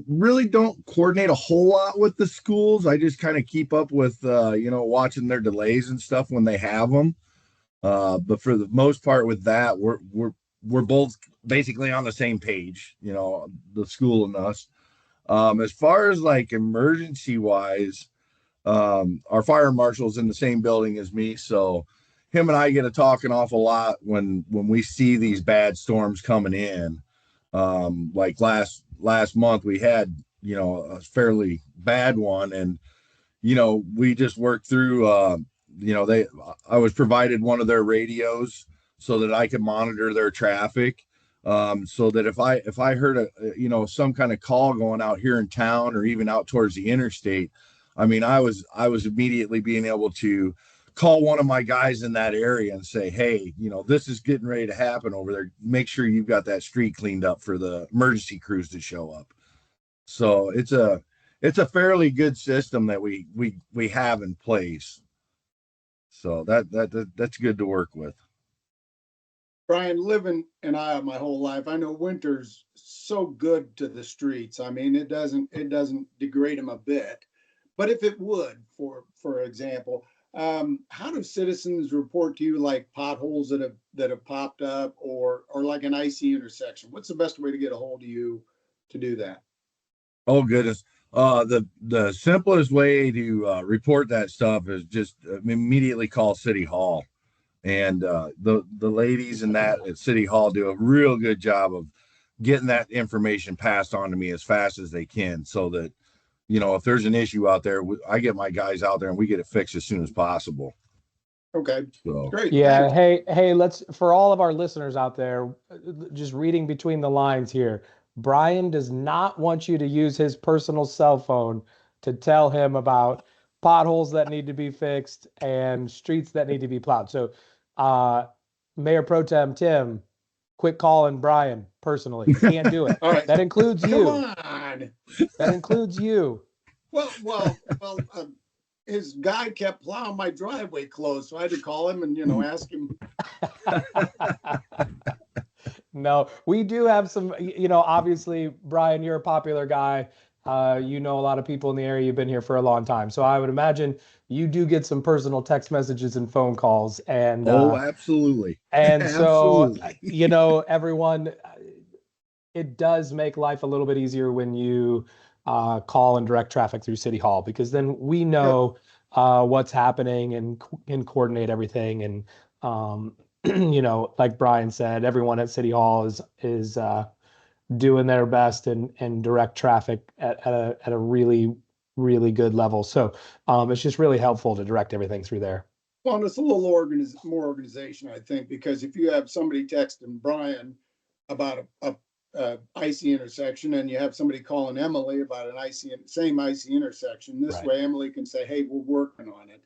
really don't coordinate a whole lot with the schools. I just kind of keep up with, watching their delays and stuff when they have them. But for the most part with that, we're both basically on the same page, the school and us. As far as like emergency wise, our fire marshal's in the same building as me. So him and I get to talk an awful lot when we see these bad storms coming in. Like last month we had, a fairly bad one and, we just worked through, I was provided one of their radios so that I could monitor their traffic. So that if I heard some kind of call going out here in town or even out towards the interstate, I mean, I was immediately being able to call one of my guys in that area and say, hey, this is getting ready to happen over there. Make sure you've got that street cleaned up for the emergency crews to show up. So it's a fairly good system that we have in place. So that's good to work with. Brian, living in Iowa my whole life, I know winter's so good to the streets. I mean, it doesn't degrade them a bit. But if it would, for example, how do citizens report to you like potholes that have popped up or like an icy intersection? What's the best way to get a hold of you to do that? Oh goodness. The simplest way to report that stuff is just immediately call City Hall. And the ladies in that at City Hall do a real good job of getting that information passed on to me as fast as they can, so that, you know, if there's an issue out there, I get my guys out there and we get it fixed as soon as possible. Okay, So great. Yeah. Thanks. Hey, let's, for all of our listeners out there, just reading between the lines here, Brian does not want you to use his personal cell phone to tell him about potholes that need to be fixed and streets that need to be plowed. So, uh, Mayor Pro Tem Tim, quit calling Brian personally. Can't do it. All right. That includes Come you. on. That includes you. Well. His guy kept plowing my driveway closed, so I had to call him and, you know, ask him. No, we do have some, you know, obviously, Brian, you're a popular guy. You know a lot of people in the area. You've been here for a long time. So I would imagine you do get some personal text messages and phone calls. And oh, absolutely. and so, Absolutely. you know, everyone, it does make life a little bit easier when you call and direct traffic through City Hall, because then we know what's happening and can coordinate everything. And you know, like Brian said, everyone at City Hall is doing their best and direct traffic at a really, really good level. So it's just really helpful to direct everything through there. Well, and it's a little more organization, I think, because if you have somebody texting Brian about a icy intersection, and you have somebody calling Emily about an same icy intersection, this Right. way Emily can say, hey, we're working on it,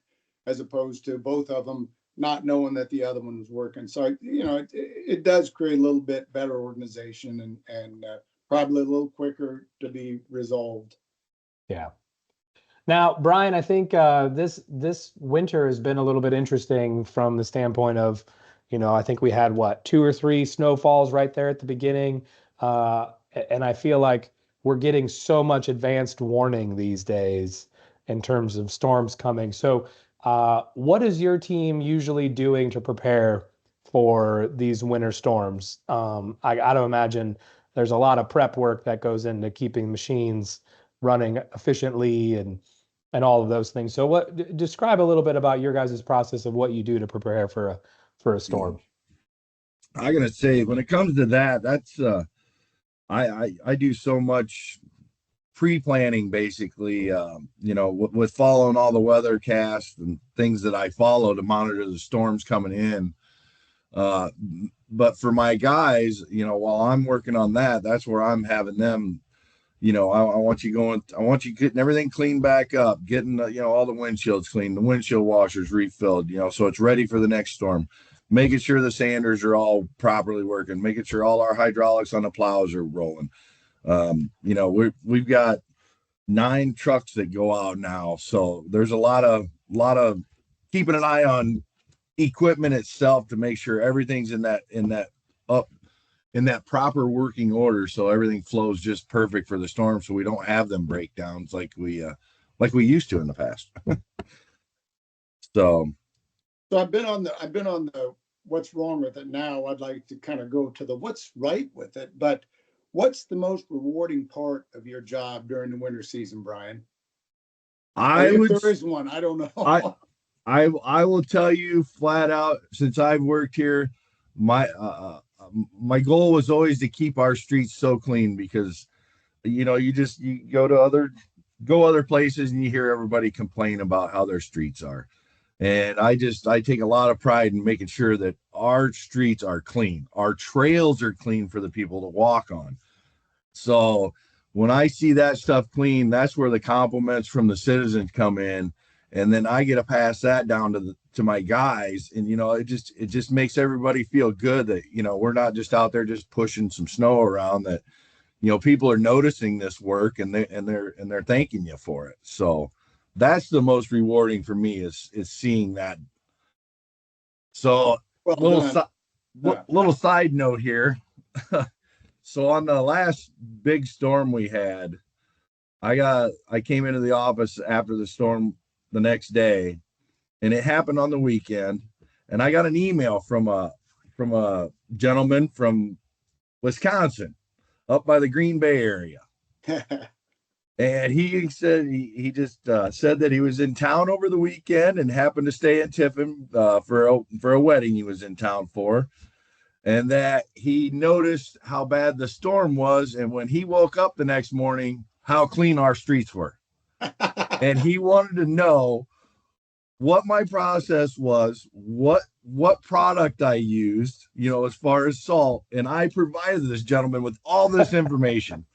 as opposed to both of them not knowing that the other one was working. So, you know, it does create a little bit better organization and probably a little quicker to be resolved. Yeah. Now, Brian, I think this winter has been a little bit interesting from the standpoint of, you know, I think we had what, 2 or 3 snowfalls right there at the beginning, and I feel like we're getting so much advanced warning these days in terms of storms coming. So, what is your team usually doing to prepare for these winter storms? I got to imagine there's a lot of prep work that goes into keeping machines running efficiently and all of those things. So describe a little bit about your guys' process of what you do to prepare for a storm. I gotta say, when it comes to that, that's I do so much pre-planning, basically, you know, with following all the weather casts and things that I follow to monitor the storms coming in. But for my guys, you know, while I'm working on that, that's where I'm having them, you know, I want you getting everything cleaned back up, getting, you know, all the windshields cleaned, the windshield washers refilled, you know, so it's ready for the next storm, making sure the sanders are all properly working, making sure all our hydraulics on the plows are rolling. You know, we've got 9 trucks that go out now, so there's a lot of keeping an eye on equipment itself to make sure everything's in that proper working order, so everything flows just perfect for the storm, so we don't have them breakdowns like we used to in the past. So I've been on the what's wrong with it now. I'd like to kind of go to the what's right with it, but what's the most rewarding part of your job during the winter season, Brian? If there is one, I don't know. I will tell you flat out, since I've worked here, my goal was always to keep our streets so clean, because, you know, you go to other places and you hear everybody complain about how their streets are. And I take a lot of pride in making sure that our streets are clean. Our trails are clean for the people to walk on. So when I see that stuff clean, that's where the compliments from the citizens come in. And then I get to pass that down to my guys. And, you know, it just makes everybody feel good that, you know, we're not just out there just pushing some snow around, that, you know, people are noticing this work and they're thanking you for it. So that's the most rewarding for me is seeing that. So little side note here. So on the last big storm we had, I came into the office after the storm the next day, and it happened on the weekend, and I got an email from a gentleman from Wisconsin up by the Green Bay area. And he said he just said that he was in town over the weekend and happened to stay in Tiffin for a wedding he was in town for. and that he noticed how bad the storm was. And when he woke up the next morning, how clean our streets were. And he wanted to know what my process was, what product I used, as far as salt. And I provided this gentleman with all this information.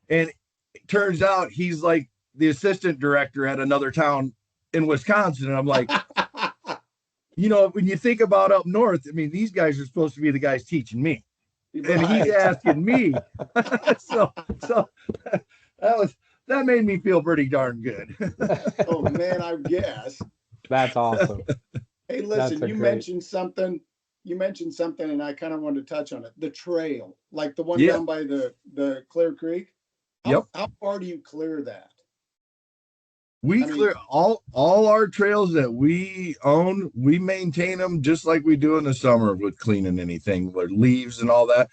And it turns out he's like the assistant director at another town in Wisconsin. And I'm like, when you think about up north, I mean, these guys are supposed to be the guys teaching me. Right. And he's asking me. so that made me feel pretty darn good. Oh man, I guess. That's awesome. Hey, listen, you mentioned something, and I kind of wanted to touch on it. The trail, like the one down by the Clear Creek. How far do you clear that? We clear all our trails that we own. We maintain them just like we do in the summer with cleaning anything with leaves and all that.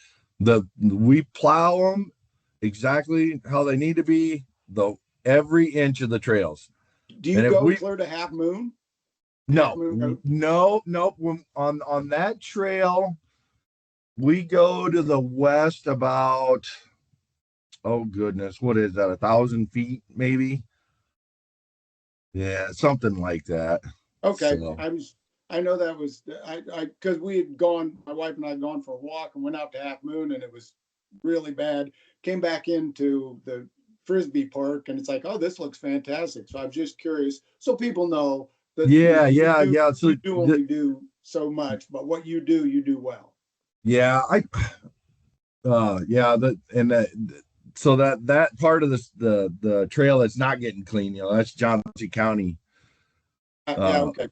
We plow them exactly how they need to be, every inch of the trails. Do you go clear to Half Moon? No. On that trail, we go to the west about, oh goodness, what is that? 1,000 feet, maybe. Yeah, something like that. Okay, so. I know that was because we had gone. My wife and I had gone for a walk and went out to Half Moon, and it was really bad. Came back into the Frisbee Park, and it's like, oh, this looks fantastic. So I'm just curious, so people know that. Yeah. So you only do so much, but what you do well. Yeah, so that part of the trail that's not getting clean, that's Johnson County. Okay.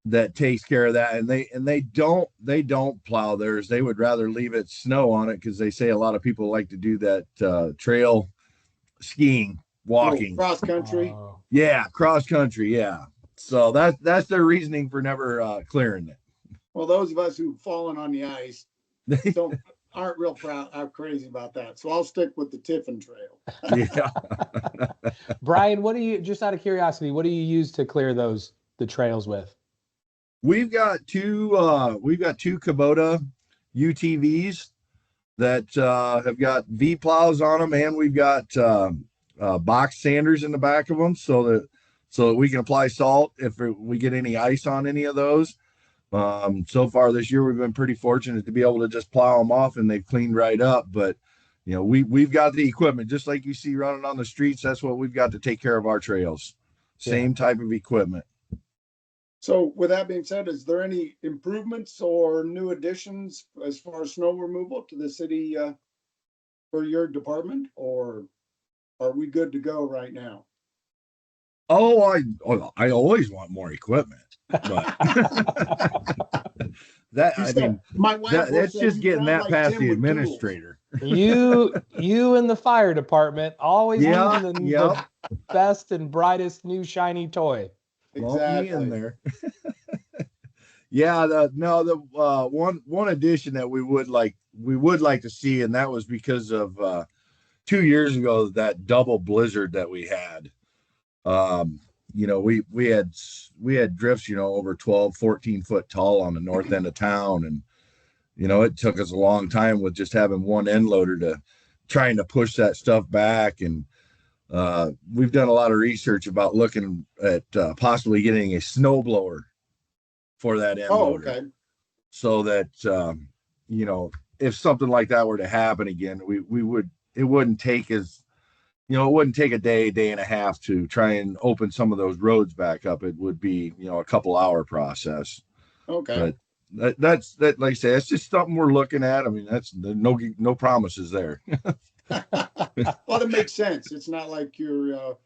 That takes care of that, and they don't plow theirs. They would rather leave it snow on it because they say a lot of people like to do that trail skiing, walking, cross country. Yeah, cross country. Yeah. So that's their reasoning for never clearing it. Well, those of us who've fallen on the ice aren't real proud, are crazy about that. So I'll stick with the Tiffin Trail. Yeah. Brian, just out of curiosity, what do you use to clear the trails with? We've got two Kubota UTVs that have got V plows on them, and we've got box sanders in the back of them so that we can apply salt if we get any ice on any of those. So far this year, we've been pretty fortunate to be able to just plow them off, and they've cleaned right up. But we've got the equipment, just like you see running on the streets. That's what we've got to take care of our trails. Same type of equipment. So with that being said, is there any improvements or new additions as far as snow removal to the city for your department, or are we good to go right now? Oh, I always want more equipment, but that's just getting that past the administrator. You and the fire department always needing the best and brightest new shiny toy. Exactly. Me in there. One addition that we would like to see, and that was because of 2 years ago, that double blizzard that we had. We had drifts, over 12, 14 foot tall on the north end of town. And, it took us a long time with just having one end loader to trying to push that stuff back. And we've done a lot of research about looking at possibly getting a snowblower for that end loader. Okay. So that, if something like that were to happen again, it wouldn't take a day and a half to try and open some of those roads back up. It would be, a couple hour process. Okay. But that's like I say, that's just something we're looking at. I mean, that's no promises there. Well, it makes sense. It's not like you're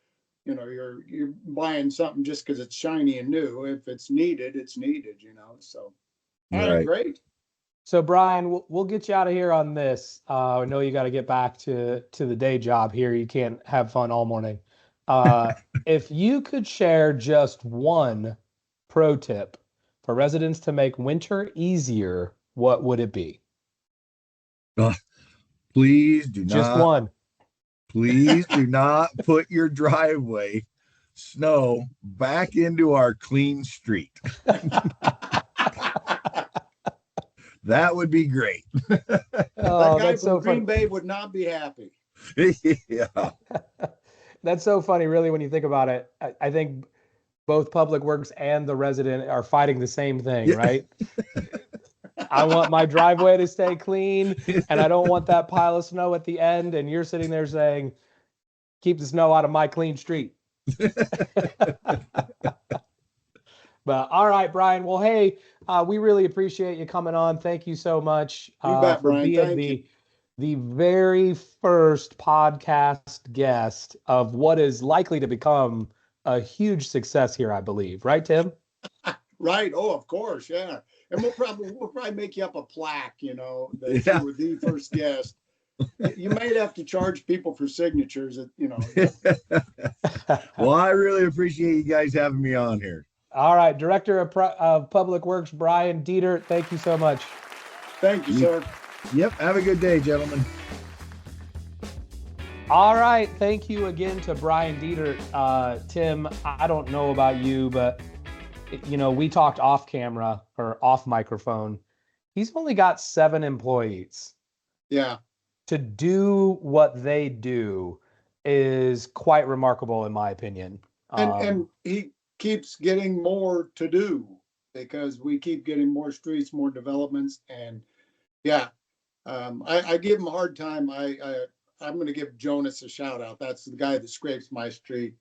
buying something just because it's shiny and new. If it's needed, it's needed, so. All right, great. So Brian, we'll get you out of here on this. I know you got to get back to the day job here. You can't have fun all morning. If you could share just one pro tip for residents to make winter easier, what would it be? Please do not. Just one. Please do not put your driveway snow back into our clean street. That would be great. That Oh, guy that's from so Green funny. Bay would not be happy. Yeah. That's so funny, really, when you think about it. I think both Public Works and the resident are fighting the same thing, Yeah. right? I want my driveway to stay clean, and I don't want that pile of snow at the end. And you're sitting there saying, keep the snow out of my clean street. But all right, Brian. Well, hey, we really appreciate you coming on. Thank you so much You bet, for Brian. being Thank you. the very first podcast guest of what is likely to become a huge success here, I believe. Right, Tim? Right. Oh, of course. Yeah. And we'll probably make you up a plaque, that Yeah. you were the first guest. You might have to charge people for signatures, Well, I really appreciate you guys having me on here. All right, Director of Public Works, Brian Detert, thank you so much. Thank you, sir. Yep. Have a good day, gentlemen. All right, thank you again to Brian Detert. Tim, I don't know about you, but we talked off camera or off microphone. He's only got 7 employees. Yeah. To do what they do is quite remarkable, in my opinion. And he keeps getting more to do because we keep getting more streets, more developments. And yeah, I give him a hard time. I'm going to give Jonas a shout out. That's the guy that scrapes my street.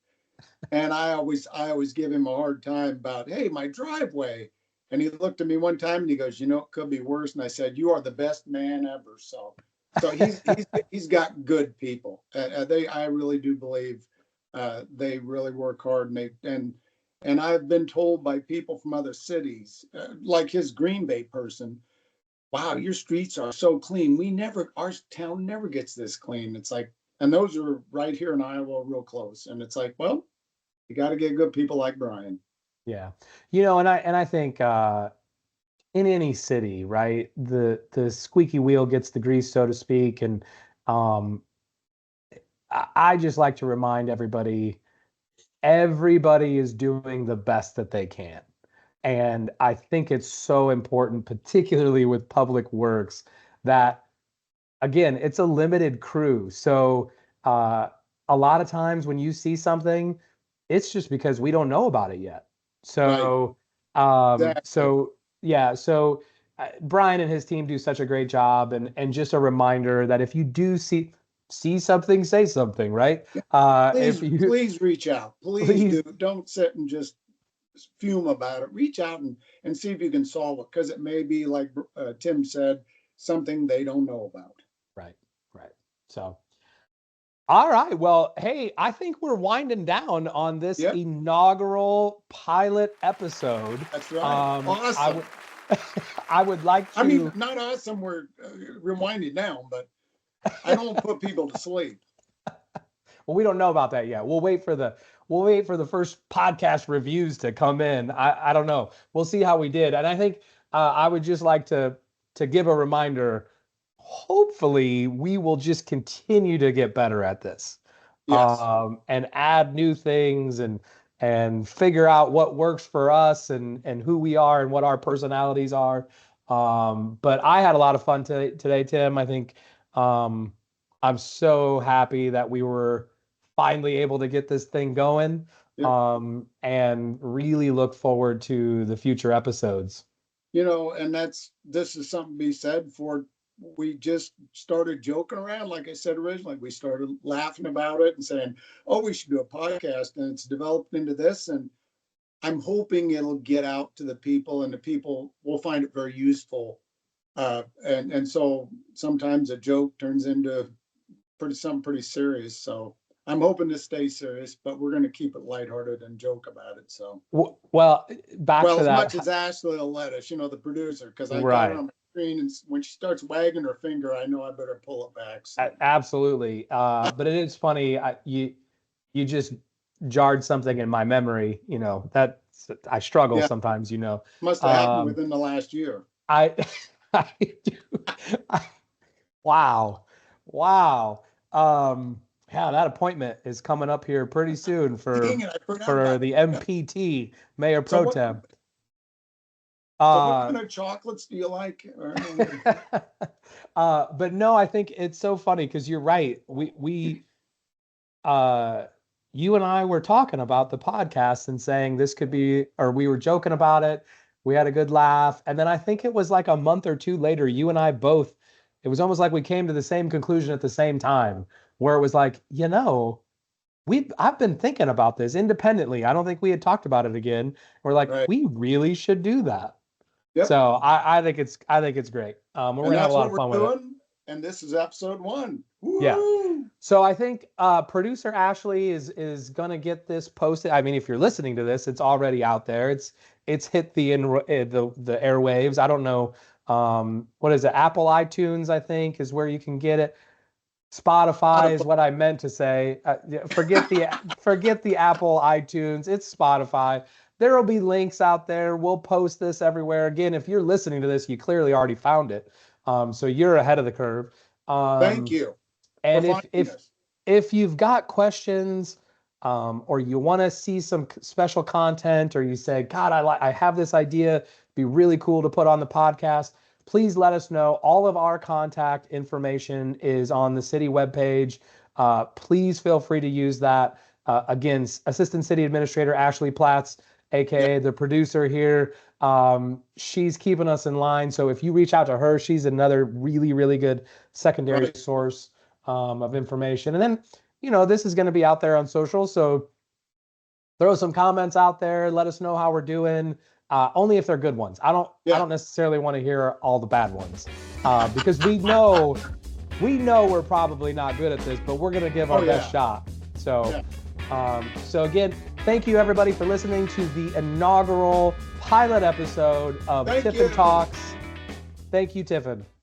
And I always give him a hard time about, hey, my driveway. And he looked at me one time and he goes, it could be worse. And I said, you are the best man ever. So he's got good people. I really do believe they really work hard, and I've been told by people from other cities, like his Green Bay person, wow, your streets are so clean. Our town never gets this clean. It's like, and those are right here in Iowa, real close. And it's like, well, you got to get good people like Brian. Yeah, and I think in any city, right, the squeaky wheel gets the grease, so to speak, and I just like to remind everybody is doing the best that they can. And I think it's so important, particularly with Public Works, that again, it's a limited crew. So a lot of times when you see something, it's just because we don't know about it yet. So, Exactly. Brian and his team do such a great job, and just a reminder that if you do see something, say something, right? Please reach out. Please do. Don't sit and just fume about it. Reach out and see if you can solve it, because it may be, like Tim said, something they don't know about. Right. So, all right. Well, hey, I think we're winding down on this inaugural pilot episode. That's right. Awesome. I would like to. I mean, not awesome. We're rewinding now, but I don't put people to sleep. Well, we don't know about that yet. We'll wait for the first podcast reviews to come in. I don't know. We'll see how we did. And I think I would just like to give a reminder. Hopefully, we will just continue to get better at this. Yes. And add new things and figure out what works for us and who we are and what our personalities are. But I had a lot of fun today, Tim. I think I'm so happy that we were finally able to get this thing going. And really look forward to the future episodes. And this is something to be said for. We just started joking around. Like I said originally, we started laughing about it and saying, oh, we should do a podcast, and it's developed into this. And I'm hoping it'll get out to the people, and the people will find it very useful. And so sometimes a joke turns into something pretty serious. So I'm hoping to stay serious, but we're going to keep it lighthearted and joke about it. So back to as that. Much as Ashley will let us, the producer, because I got her on my screen, and when she starts wagging her finger, I know I better pull it back. So. Absolutely. But it is funny. You just jarred something in my memory. That I struggle sometimes. Must have happened within the last year. I do. Wow. Yeah, that appointment is coming up here pretty soon for the MPT Mayor Pro Tem. So what Uh, kind of chocolates do you like? but no, I think it's so funny because you're right. Uh, you and I were talking about the podcast and saying this could be, or we were joking about it. We had a good laugh. And then I think it was like a month or two later, you and I both, it was almost like we came to the same conclusion at the same time, where it was like, I've been thinking about this independently. I don't think we had talked about it again. We're like, Right. we really should do that. Yep. So I think it's great. We're And gonna have a that's lot what of we're fun with it. doing. And this is episode 1. Yeah. Woo! So I think producer Ashley is gonna get this posted. I mean, if you're listening to this, it's already out there. It's hit the airwaves. I don't know. What is it? Apple iTunes, I think, is where you can get it. Spotify is what I meant to say. Forget the Apple iTunes. It's Spotify. There will be links out there. We'll post this everywhere. Again, if you're listening to this, you clearly already found it. So you're ahead of the curve. Thank you. And for finding us. if you've got questions, or you want to see some special content, or you say, God, I have this idea, be really cool to put on the podcast, please let us know. All of our contact information is on the city webpage. Please feel free to use that. Again, Assistant City Administrator Ashley Platz, aka the producer here. She's keeping us in line. So if you reach out to her, she's another really, really good secondary source of information. And then, this is going to be out there on social. So throw some comments out there. Let us know how we're doing. Only if they're good ones. I don't necessarily want to hear all the bad ones, because we know we're probably not good at this, but we're going to give our best shot. So, so again, thank you everybody for listening to the inaugural pilot episode of Tiffin Talks. Thank you, Tiffin.